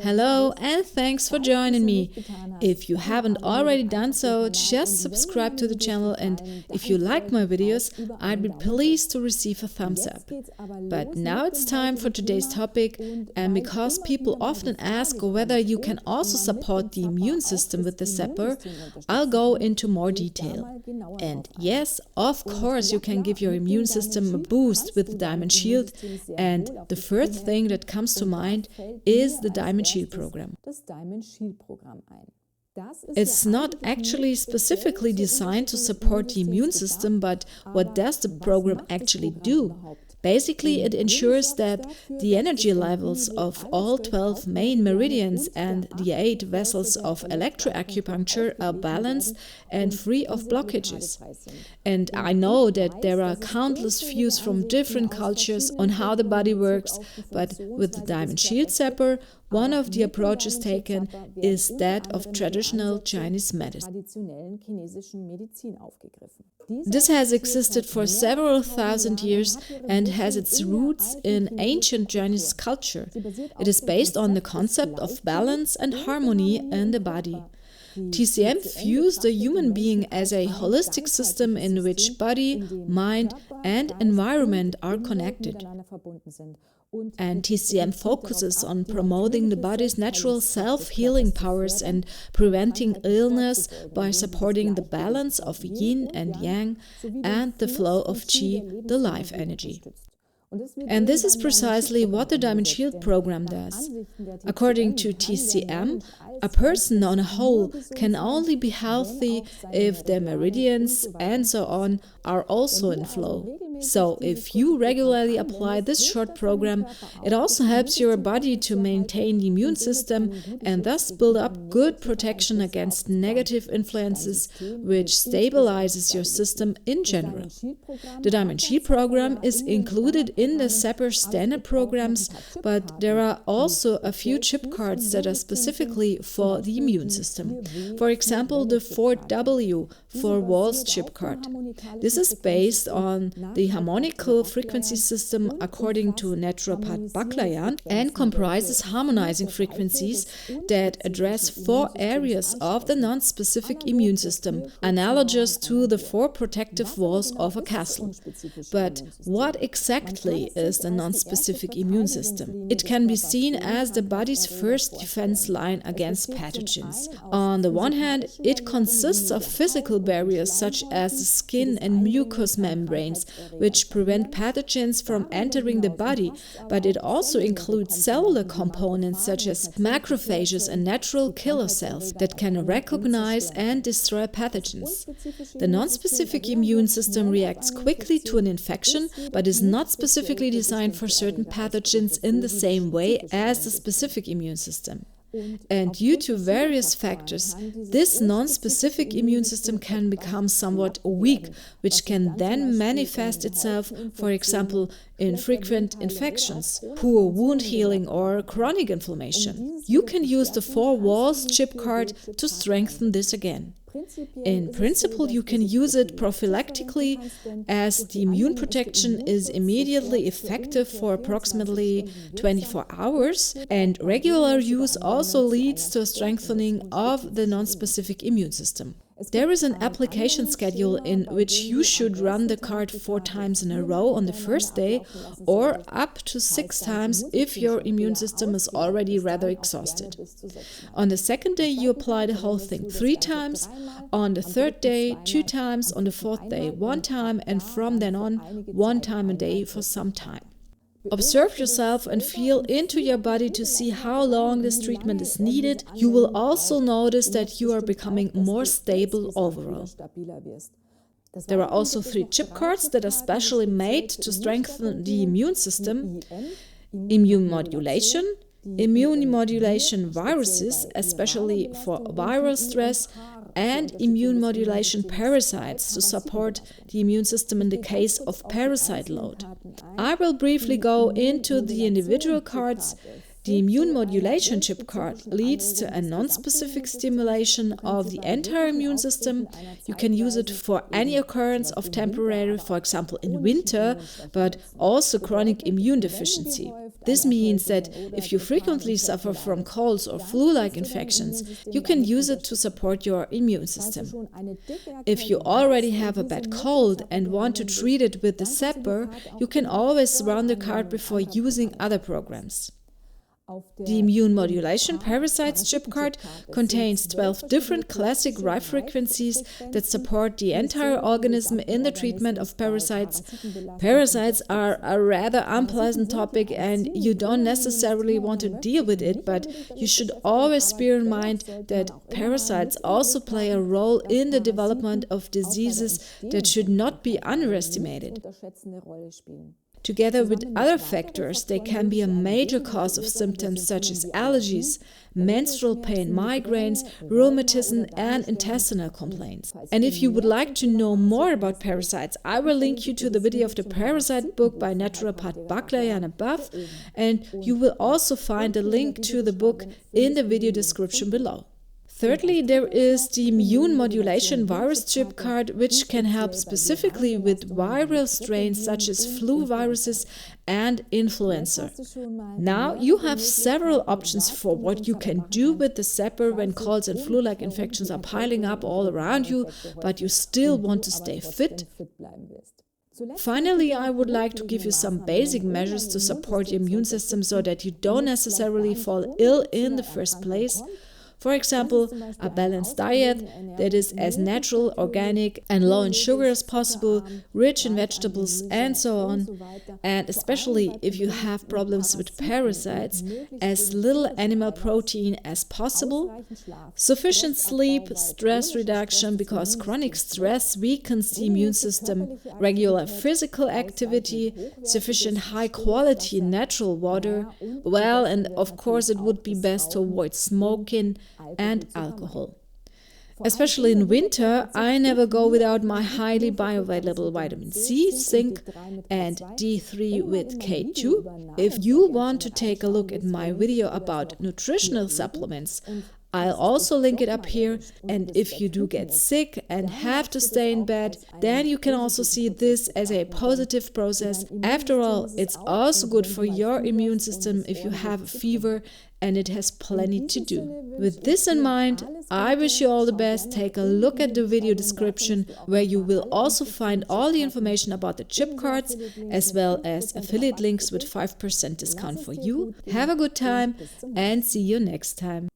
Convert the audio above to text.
Hello and thanks for joining me. If you haven't already done so, just subscribe to the channel, and if you like my videos, I'd be pleased to receive a thumbs up. But now it's time for today's topic, and because people often ask whether you can also support the immune system with the Zapper, I'll go into more detail. And yes, of course you can give your immune system a boost with the Diamond Shield, and the first thing that comes to mind is the Diamond Shield program. It's not actually specifically designed to support the immune system, but what does the program actually do? Basically, it ensures that the energy levels of all 12 main meridians and the 8 vessels of electroacupuncture are balanced and free of blockages. And I know that there are countless views from different cultures on how the body works, but with the Diamond Shield Zapper, one of the approaches taken is that of traditional Chinese medicine. This has existed for several thousand years and has its roots in ancient Chinese culture. It is based on the concept of balance and harmony in the body. TCM views the human being as a holistic system in which body, mind, and environment are connected. And TCM focuses on promoting the body's natural self-healing powers and preventing illness by supporting the balance of yin and yang and the flow of qi, the life energy. And this is precisely what the Diamond Shield program does. According to TCM, a person on a whole can only be healthy if their meridians and so on are also in flow. So, if you regularly apply this short program, it also helps your body to maintain the immune system and thus build up good protection against negative influences, which stabilizes your system in general. The Diamond Shield program is included in the Zapper standard programs, but there are also a few Chipcards that are specifically for the immune system. For example, the 4W, 4 walls Chipcard. This is based on the harmonical frequency system according to naturopath Baklayan and comprises harmonizing frequencies that address 4 areas of the non-specific immune system, analogous to the 4 protective walls of a castle. But what exactly is the non-specific immune system? It can be seen as the body's first defense line against pathogens. On the one hand, it consists of physical barriers such as the skin and mucous membranes, which prevent pathogens from entering the body, but it also includes cellular components such as macrophages and natural killer cells that can recognize and destroy pathogens. The non-specific immune system reacts quickly to an infection, but is not specifically designed for certain pathogens in the same way as the specific immune system. And due to various factors, this non-specific immune system can become somewhat weak, which can then manifest itself, for example, in frequent infections, poor wound healing, or chronic inflammation. You can use the 4 walls Chipcard to strengthen this again. In principle, you can use it prophylactically, as the immune protection is immediately effective for approximately 24 hours, and regular use also leads to a strengthening of the non-specific immune system. There is an application schedule in which you should run the card 4 times in a row on the first day, or up to 6 times if your immune system is already rather exhausted. On the second day you apply the whole thing 3 times, on the third day 2 times, on the fourth day 1 time, and from then on 1 time a day for some time. Observe yourself and feel into your body to see how long this treatment is needed. You will also notice that you are becoming more stable overall. There are also 3 Chipcards that are specially made to strengthen the immune system: immune modulation, immune modulation viruses, especially for viral stress, and immune modulation parasites to support the immune system in the case of parasite load. I will briefly go into the individual cards. The immune modulation chip card leads to a non-specific stimulation of the entire immune system. You can use it for any occurrence of temporary, for example in winter, but also chronic immune deficiency. This means that if you frequently suffer from colds or flu-like infections, you can use it to support your immune system. If you already have a bad cold and want to treat it with the Zapper, you can always run the card before using other programs. The immune modulation parasites chip card contains 12 different classic rife frequencies that support the entire organism in the treatment of parasites. Parasites are a rather unpleasant topic and you don't necessarily want to deal with it, but you should always bear in mind that parasites also play a role in the development of diseases that should not be underestimated. Together with other factors, they can be a major cause of symptoms such as allergies, menstrual pain, migraines, rheumatism, and intestinal complaints. And if you would like to know more about parasites, I will link you to the video of the parasite book by naturopath Baglayan above, and you will also find a link to the book in the video description below. Thirdly, there is the immune modulation virus chip card, which can help specifically with viral strains such as flu viruses and influenza. Now you have several options for what you can do with the Zapper when colds and flu-like infections are piling up all around you, but you still want to stay fit. Finally, I would like to give you some basic measures to support your immune system so that you don't necessarily fall ill in the first place. For example, a balanced diet that is as natural, organic, and low in sugar as possible, rich in vegetables, and so on. And especially if you have problems with parasites, as little animal protein as possible. Sufficient sleep, stress reduction, because chronic stress weakens the immune system. Regular physical activity, sufficient high-quality natural water. Well, and of course it would be best to avoid smoking and alcohol. Especially in winter, I never go without my highly bioavailable vitamin C, zinc, and D3 with K2. If you want to take a look at my video about nutritional supplements, I'll also link it up here, and if you do get sick and have to stay in bed, then you can also see this as a positive process. After all, it's also good for your immune system if you have a fever, and it has plenty to do. With this in mind, I wish you all the best. Take a look at the video description, where you will also find all the information about the chip cards, as well as affiliate links with 5% discount for you. Have a good time and see you next time.